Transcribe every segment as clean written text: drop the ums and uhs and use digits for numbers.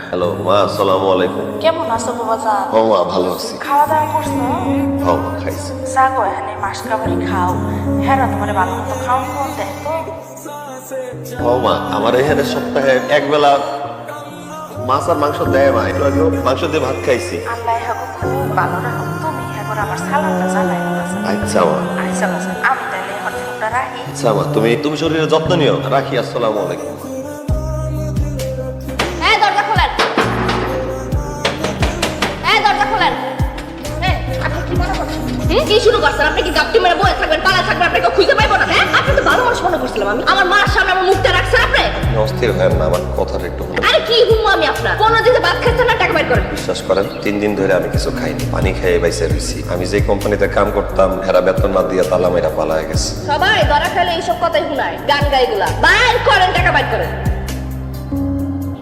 Hello মা, আসসালামু আলাইকুম। কেমন আছো বাবা? ও মা, ভালো আছি। খাওয়া দাওয়া করছো? ও মা, খাইছি। যাগো এখানে মাস কাবারি খাও। হ্যাঁ না, তোমার ভালো মতো খাওয়ান খাওয়ান দেয় তো। ও মা, আমার এখানে সপ্তাহে একবেলা মাছ আর মাংস দেয় মা। একটু আগেও মাংস দিয়ে ভাত খাইছি। আল্লাহ হাগো খুব ভালো রাখো। তুমি এখন আমার সালামটা জানাই দিতেছে। আচ্ছা মা। আচ্ছা বাবা, আমি তাহলে এখন ফোনটা রাখি। আচ্ছা মা, তুমি শরীরের যত্ন নিও। রাখি, আসসালামু আলাইকুম। এই দরজা খোলেন, এই দরজা খোলেন। এই, আপনি কি মনে করছেন? কি শুরু করছেন? আপনি কি গাপটি মেরে বয়ে থাকবেন, পালা থাকবেন, আপনাকে খুঁজে পাইবো না? হ্যাঁ, আপনি তো ভালো মানুষ মনে করছিলাম আমি। আমার মার সামনে আমার মুখটা রাখছেন আপনি। অস্থির হয় না, আমার কথাটা একটু শুনুন। আরে কি হুমো আমি আপনার? 15 দিনে ভাত খাচ্ছেন না, টাকা বের করেন। বিশ্বাস করেন, 3 দিন ধরে আমি কিছু খাইনি, পানি খেয়ে বাইসে রয়েছি। আমি যে কোম্পানিতে কাম করতাম, এরা বেতন না দিয়ে তালা মেরা পালায় গেছে। সবাই ধরা খাইলে এইসব কথাই শুনায়, গান গাইগুলা। বাইর করেন, টাকা বাইর করেন।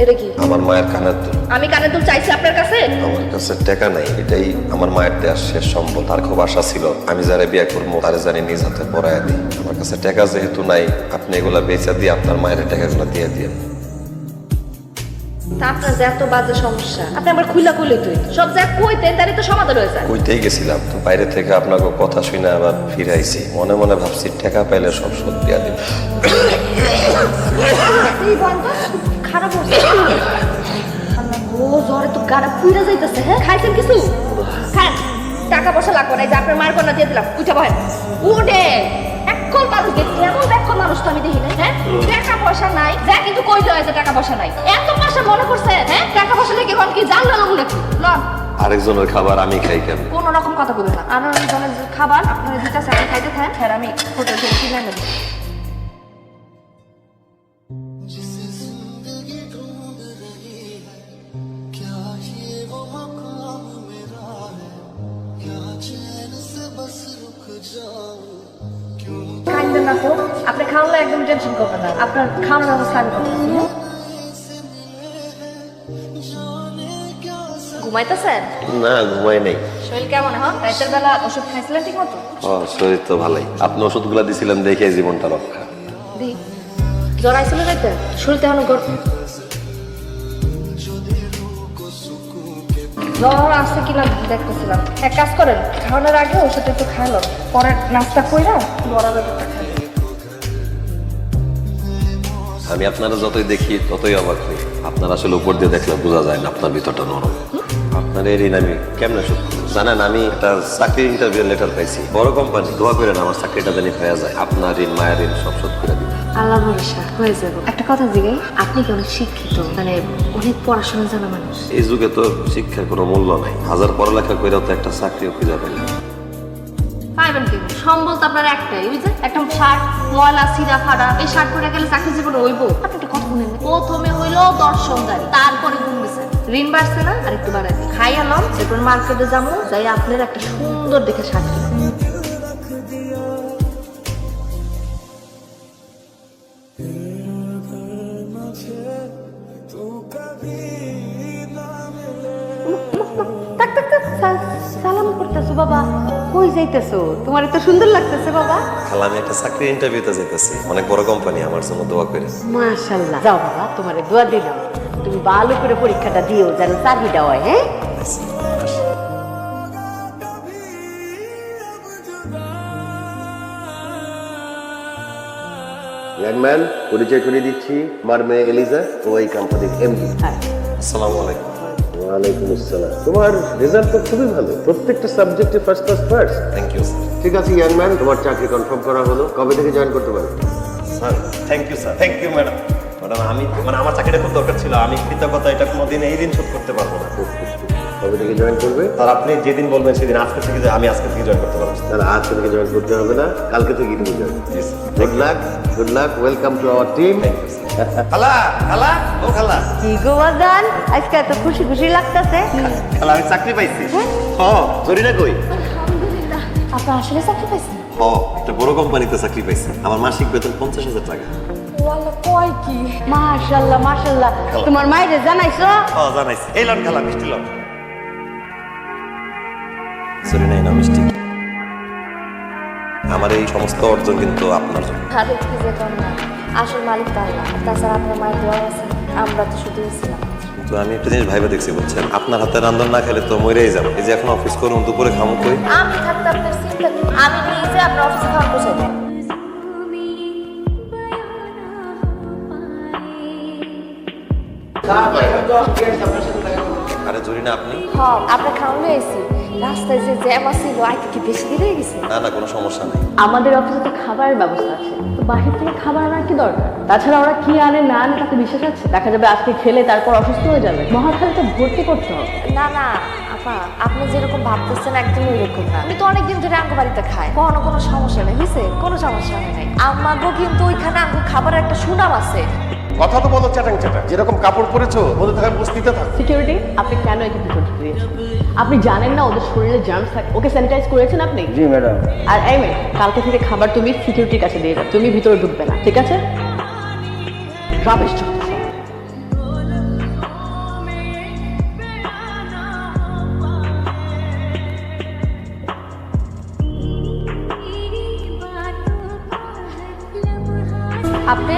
এটা কি? আমার মায়ের কানের দুল। আমি কানে দুল চাইছি আপনার কাছে? আমার কাছে টাকা নাই, এটাই আমার মায়ের দেওয়ার শেষ সম্বল। তার খুব আশা ছিল আমি যারা বিয়ে করবো তারা জানি নিজ হাতে পড়ায় দিই। আমার কাছে টাকা যেহেতু নাই, আপনি এগুলা বেচা দিয়ে আপনার মায়ের টাকাগুলো দিয়ে দিয়ে। তা আপনার যে এত বাজে সমস্যা, আপনি আবার খুইলা কইলে তুই সব যা কইতেন তারই তো সমাধান হয়ে যায়। কইতেই গেছিলাম তো, বাইরে থেকে আপনাকে কথা শুনে আবার ফিরে আইছি। মনে মনে ভাবছি টাকা পাইলে সব শোধ দিয়া দিব। এই বন্ধ খারাপ হচ্ছে। আল্লাহ গো, জ্বরে তো গাড়া পুইরা যাইতেছে। হ্যাঁ, খাইছেন কিছু? খান, টাকা পয়সা লাগবে না, এই যে আপনার মায়ের কন্যা দিয়ে দিলাম। উঠে বহেন, উঠে। একল মানুষ দেখছি, এমন একল মানুষ তো আমি দেখি না। হ্যাঁ, টাকা পয়সা নাই, যা কিন্তু কই দেওয়া যে টাকা পয়সা নাই। এত পয়সা মনে করছে? হ্যাঁ, টাকা পয়সা লেগে এখন কি জানলো না মনে কি? লন, আরেকজনের খাবার আমি খাই কেন? কোনো রকম কথা বলবেন না। আর জনের যে খাবার আপনারা দিতেছে, আপনি খাইতে খান। হ্যাঁ, আমি হোটেল থেকে কিনে নেব। কাইন্দেন না তো, আপনি খাওয়ালে একদম টেনশন করবেন না। আপনার খাওয়ানোর ব্যবস্থা আমি করবো। ঘুমাইতেছেন? না, ঘুমাই নাই। শরীর কেমন এখন? রাতের বেলা ওষুধ খাইছিলেন ঠিক মতো? ও, শরীর তো ভালোই। আপনি ওষুধগুলা দিছিলেন দেখে জীবনটা রক্ষা। দি জ্বর আইছিল রাতে? শরীরতে এখনো জ্বর আসছে কিনা দেখতেছিলাম। এক কাজ করেন, খাওয়ানোর আগে ওষুধ একটু খাইলো, পরে নাস্তা কইরা বড় ব্যাপারটা খাই। আমি আপনারা যতই দেখি ততই অবাক হই। আপনার আসলে উপর দিয়ে দেখলে বোঝা যায় না আপনার ভিতরটা নরম। আপনার এই ঋণ আমি কেমনে শোধ করব? জানেন, আমি একটা চাকরি ইন্টারভিউ লেটার পাইছি, বড় কোম্পানি। দোয়া করেন আমার চাকরিটা জানি হয়ে যায়। আপনার ঋণ, মায়ের ঋণ সব শোধ করে দিন। আল্লাহ ভরসা হয়ে যাবে। একটা কথা জিগাই, আপনি কি অনেক শিক্ষিত, মানে অনেক পড়াশোনা জানা মানুষ? এই যুগে তো শিক্ষার কোনো মূল্য নাই। হাজার পড়ালেখা করেও তো একটা চাকরিও খুঁজে পাইলাম। পাইবেন কি? সম্বল তো আপনার একটাই, ওই যে একটা শার্ট ময়লা সিরা ফাড়া। এই শার্ট পরে গেলে চাকরি জীবনে হইব? আপনি একটা কথা শুনেন, প্রথমে হইলো দর্শনদারি, তারপরে গুণ দিছে। ঋণ বাড়ছে না, আর একটু বাড়াই দিই। খাই আনলাম, এরপর মার্কেটে যাবো, যাই আপনার একটা সুন্দর দেখে শার্ট কিনবো। সালাম করতেছো বাবা? কই যাইতেছো? তোমার এত সুন্দর লাগতেছে বাবা। খালা, আমি একটা চাকরি ইন্টারভিউতে যেতেছি, অনেক বড় কোম্পানি, আমার জন্য দোয়া করে। মাশাআল্লাহ, যাও বাবা, তোমারে দোয়া দিলাম। তুমি ভালো করে পরীক্ষাটা দিও, যেন চাকরিটা হয়। হ্যাঁ, ইয়াংম্যান, পরিচয় করে দিচ্ছি, আমার মেয়ে এলিজা, ও এই কোম্পানির এমডি। আসসালামু আলাইকুম। ওয়ালাইকুম আসসালাম। তোমার রেজাল্ট তো খুবই ভালো, প্রত্যেকটা সাবজেক্টে first class first. Thank you sir. ঠিক আছে ইয়াংম্যান, তোমার চাকরি কনফার্ম করা হলো। কবে থেকে জয়েন করতে পারো? Sir, thank you sir. Thank you madam. Madam, আমি আমার চাকরিটা খুব দরকার ছিল। আমি কৃতজ্ঞতা এটা কোনোদিন এই দিন শোধ করতে পারবো না। কবে থেকে জয়েন করবে? আর আপনি যেদিন বলবেন সেদিন, আজকে থেকে আমি আজকে থেকে জয়েন করতে পারবো। তাহলে আজকে থেকে জয়েন করতে হবে না, কালকে থেকে তুমি join. Good luck, good luck, welcome to our team. খালা, খালা, ও খালা। কি গো বাজান, আজকে এত খুশি খুশি লাগতেছে? খালা, আমি চাকরি পাইছি। জরিনা কই? আলহামদুলিল্লাহ, আপনার আসলে চাকরি পাইছেন? একটা বড় কোম্পানিতে চাকরি পাইছি। আমার মাসিক বেতন 50,000 টাকা। ওয়াল্লাহ, কয় কি? মাশাআল্লাহ মাশাআল্লাহ। তোমার মায়েরে জানাইছো? জানাইছি। এই লন খালা, মিষ্টি লন। জরিনা, এই নাও মিষ্টি। আমার এই সমস্ত অর্জন কিন্তু আপনার জন্য। আরে কি যে কর না, আসল মালিক তো আল্লাহ। তাছাড়া আপনার মায়ের দেওয়া আছে, আমরা তো শুধু ছিলাম। তো আমি একটা জিনিস ভাইবা দেখছি বুঝছেন, আপনার হাতে রান্ধন না খেলে তো মরেই যাবো। এই যে এখন অফিস করুন, দুপুরে খামো কই? আমি থাকতে আপনার চিন্তা নেই, আমি নিজে আপনার অফিসে খাওয়া পৌঁছাই দেবো। আরে জরি না আপনি? হ্যাঁ, আপনার খাওয়ানো এসি রাস্তায় যে জ্যাম আসছিল, আইতে কি বেশি দেরি হয়ে গেছে? না না, কোনো সমস্যা নেই। আমাদের অফিসে তো খাবারের ব্যবস্থা আছে, তো বাহির থেকে খাবার আনার কি দরকার? তাছাড়া ওরা কি আনে না আনে তাতে বিশ্বাস আছে? দেখা যাবে আজকে খেলে তারপর অসুস্থ হয়ে যাবে। মহাখালী তো ভর্তি করতে হবে। না না আপা, আপনি যেরকম ভাবতেছেন একদম ওইরকম না। আমি তো অনেকদিন ধরে আঙ্গু বাড়িতে খাই, কোনো সমস্যা নেই, বুঝছে? কোনো সমস্যা নেই। আমাগো কিন্তু ওইখানে আঙ্গু খাবারের একটা সুনাম আছে। কথা তো বলো চ্যাটাং চ্যাটাং, যেরকম কাপড় পরেছো ওদের থাকে বস্তিতে থাকো। সিকিউরিটি, আপনি কেন একে ভিতরে দিয়েছেন? আপনি জানেন না ওদের শরীরে জার্মস থাকে? ওকে স্যানিটাইজ করেছেন আপনি? জি ম্যাডাম। আর এই মেয়ে, কালকে থেকে খাবার তুমি সিকিউরিটির কাছে দিয়ে যাও, তুমি ভিতরে ঢুকবে না, ঠিক আছে? রাবিশ চলতেছে। আপনি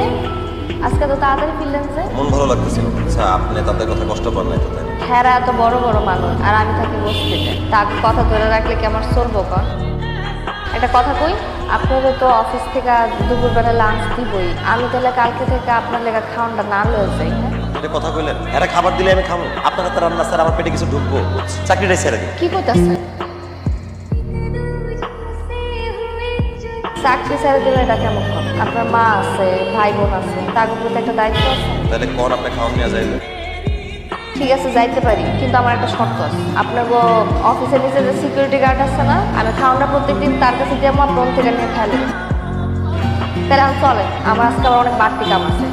আজকে তো তাড়াতাড়ি ফিরলেন যে? মন ভালো লাগতেছিল। আচ্ছা, আপনি তাদের কথা কষ্ট পান নাই তো, তাই না? হেরা এত বড় বড় মানুষ আর আমি থাকি বস্তিতে, তার কথা ধরে রাখলে কি আমার চলবো? কর একটা কথা কই, আপনাদের তো অফিস থেকে দুপুরবেলা লাঞ্চ দিবই, আমি তাহলে কালকে থেকে আপনার লেগে খাওয়ানটা না লয়ে যাই। হ্যাঁ, এটা কথা কইলেন? এরা খাবার দিলে আমি খাবো? আপনার হাতে রান্না স্যার, আমার পেটে কিছু ঢুকবো? চাকরিটাই ছেড়ে দিন। কি করতেছেন? চাকরি ছেড়ে দিলে এটা কেমন কথা? আপনার মা আছে, ভাই বোন আছে, তার প্রতি একটা দায়িত্ব আছে। তাহলে কোন আপনি খাওয়ান নিয়ে যাইবে? ঠিক আছে, যাইতে পারি, কিন্তু আমার একটা শর্ত আছে। আপনার অফিসের নিচে যে সিকিউরিটি গার্ড আছে না, আমি খাওয়ানটা প্রত্যেকদিন তার কাছে দিয়ে আমার ফোন থেকে নিয়ে খাইলে তাহলে আমি চলে। আমার আজকে আবার অনেক বাড়তি কাম আছে।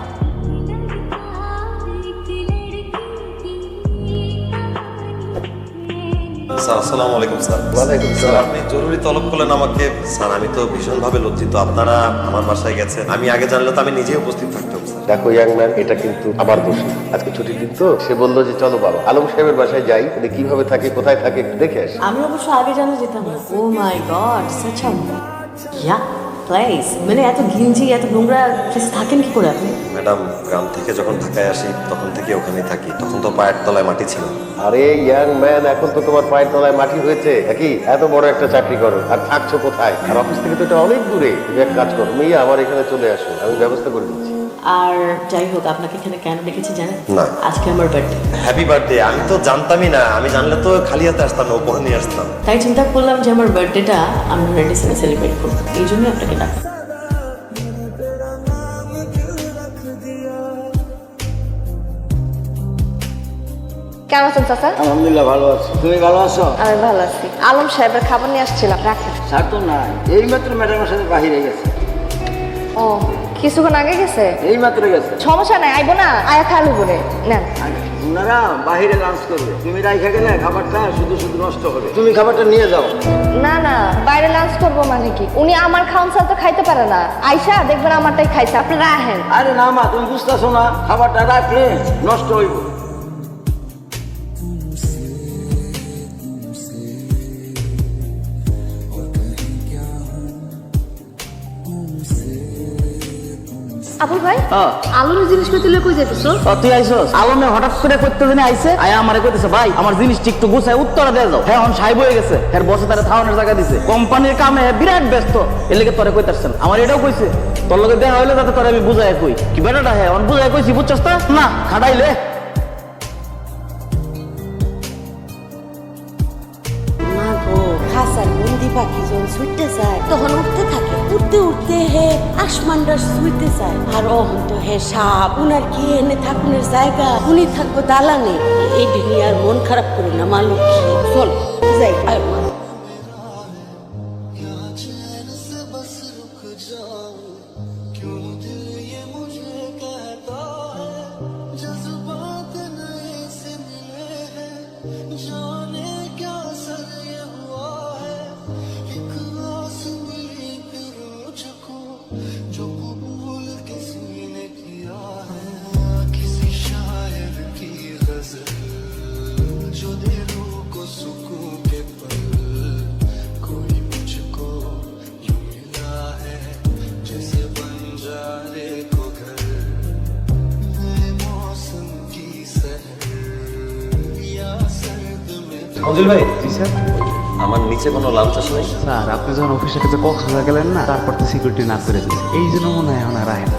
স্যার আসসালামু আলাইকুম স্যার। ওয়ালাইকুম স্যার আসসালাম। আপনি জরুরি তলব করলেন আমাকে। স্যার আমি তো ভীষণভাবে লজ্জিত, আপনারা আমার বাসায় গেছেন। আমি আগে জানলে তো আমি নিজেই উপস্থিত থাকতাম স্যার। দেখো ইয়াং ম্যান, এটা কিন্তু আমার দোষ না। আজকে ছুটির দিন তো, সে বললো যে চলো বাবা আলম সাহেবের বাসায় যাই, উনি কিভাবে থাকে কোথায় থাকে একটু দেখে আসি। আমি অবশ্য আগে জানা যেতাম না। Oh my god, such a yeah place. মানে এত ঘিঞ্জি, এত নোংরা প্লেস থাকেন কি করে আপনি? ম্যাডাম, গ্রাম থেকে যখন ঢাকায় আসি তখন থেকে ওখানেই থাকি। তখন তো পায়ের তলায় মাটি ছিল। আরে ইয়াং ম্যান, এখন তো তোমার পায়ের তলায় মাটি হয়েছে। একই এত বড় একটা চাকরি করো, আর থাকছো কোথায়? আর অফিস থেকে তো এটা অনেক দূরে। তুমি এক কাজ করো, তুমি আমার এখানে চলে আসো, আমি ব্যবস্থা করে দিচ্ছি। আর যাই হোক, আপনাকে এখানে কেন ডেকেছি জানেন? না। আজকে আমার বার্থডে। Happy birthday. আমি তো জানতামই না, আমি জানলে তো খালি হাতে আসতাম না, উপহার নিয়ে আসতাম। তাই চিন্তা করলাম যে আমার বার্থডেটা আমরা রেডিসনে সেলিব্রেট করবো, এই জন্যই আপনাকে ডাকা। কেমন আছেন চাচা? আলহামদুলিল্লাহ ভালো আছি। তুমি ভালো আছো? আমি ভালো আছি। আলম সাহেবের খাবার নিয়ে আসছিলাম, রাখেন। স্যার তো নাই, এইমাত্র ম্যাডামের সাথে বাহিরে গেছে। ও, কিছুক্ষণ আগে গেছে? এইমাত্র গেছে। সমস্যা নাই, আইবো না, আয়া খালু বলে নেন। ওনারা বাহিরে লাঞ্চ করবে, তুমি রাইখা গেলে খাবারটা শুধু শুধু নষ্ট হবে। তুমি খাবারটা নিয়ে যাও। না না, বাইরে লাঞ্চ করবো মানে কি? উনি আমার খাওন ছাড়া তো খাইতে পারে না। আইসা দেখবেন আমারটাই খাইছে, আপনি রাখেন। আরে না মা, তুমি বুঝতেছো না, খাবারটা রাখলে নষ্ট হইব। আবুল ভাই, আলুর জিনিসপত্র লয়ে কই যাইতেছো? তুই আইসস? আলমে হঠাৎ করে করতে জানি আইছে, আয়া আমারে কইতেছে ভাই আমার জিনিসটি একটু গুছায় উত্তরা দিয়ে যাও। হ্যাঁ, সাহেব হয়ে গেছে, হ্যাঁ বসে তারা থাওয়ানোর জায়গা দিছে, কোম্পানির কামে বিরাট ব্যস্ত, এর লেগে তোরে কইতাছেন। আমার এটাও কইছে তোর লগে দেখা হইলে যাতে তোরে আমি বুঝাই কই। কি বেটাটা হ্যাঁ অন বুঝাই কইছি, বুঝছস তা? না খাটাইলে মা গো, খাসার বন্দি পাখি যখন ছুটতে যায় তখন উঠতে থাকে, উঠতে উঠতে হে আসমানটা ছুটতে যায়। আর অহন তো হে সাপ, উনার কি এনে থাকুনের জায়গা, উনি থাকবো দালানে। এই দুনিয়ার মন খারাপ করে না মা লক্ষ্মী, চল যাই। আয় মা। जो दिलों को सुकून के पल অঞ্জলি ভাই, জি স্যার। আমার নিচে কোনো লাঞ্চ আসে নাই? স্যার আপনি যখন অফিসের কাছে কক্সবাজার গেলেন না, তারপর তো সিকিউরিটি না করে দিয়েছে, এই জন্য মনে হয় এখন আর আহে না।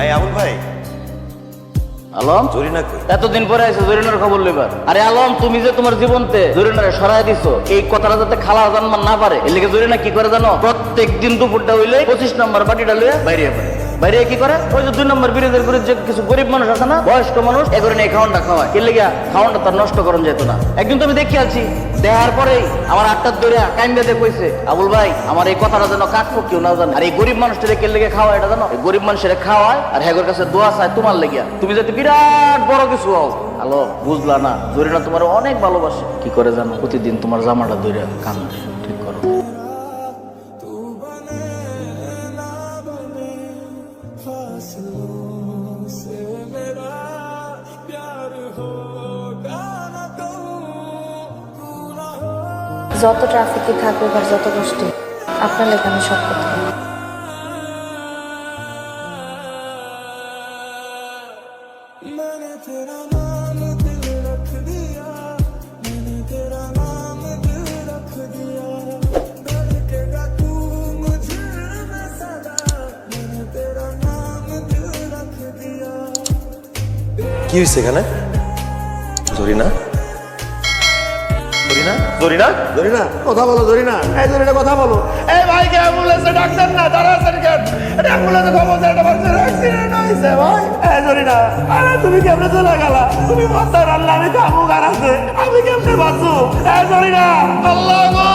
এই আবুল ভাই, আলম জরিনা কই? এতদিন পরে আইসো জরিনার খবর লইবার। আরে আলম, তুমি যে তোমার জীবনতে জরিনারে সরাই দিছো, এই কথাটা যাতে খালা জানমান না পারে, এর লিগে জরিনা কি করে জানো? প্রত্যেক দিন দুপুরটা হইলে 25 নম্বর বাটিটা লইয়া বাইরে পড়ে। বাইরে কি করে? ওই যে 2 নম্বর ব্রিজের করে যে কিছু গরিব মানুষ আছে না, বয়স্ক মানুষ, এগুলো নিয়ে খাওয়ানটা খাওয়ায়। এর লিগে খাওয়ানটা তার নষ্ট করন যেত না। একদিন তুমি দেখি আছি, দেখার পরেই আমার 8টার দৌড়া কাইন্দা দিয়ে কইছে, আবুল ভাই আমার এই কথাটা যেন কাকু কেউ না জানে। আর এই গরিব মানুষটারে কে লেগে খাওয়ায় এটা জানো? এই গরিব মানুষের খাওয়ায় আর হেগোর কাছে দোয়া চায় তোমার লেগিয়া, তুমি যাতে বিরাট বড় কিছু হও। হ্যালো, বুঝলা না? জরিনা তোমার অনেক ভালোবাসে। কি করে জানো? প্রতিদিন তোমার জামাটা ধরে কান্দে। ঠিক করো। যত ট্রাফিকে থাকুক আর যত কষ্ট, আপনার লেগে আমি সব করতে পারি। কি হয়েছে এখানে? জরিনা, জরিনা, জরিনা, জরিনা, কথা বলো জরিনা, এই জরিনা কথা বলো। এই ভাই কে অ্যাম্বুলেন্সে ডাক্তার না, তাড়াতাড়ি কেন অ্যাম্বুলেন্সে খবর দে, একটা বাচ্চার অ্যাক্সিডেন্ট হয়েছে ভাই। এই জরিনা, আরে তুমি কেমনে চলে গেলা? তুমি মাথার আল্লাহ, আমি কামু গারাছে, আমি কেমনে বাঁচবো? এই জরিনা, আল্লাহ গো।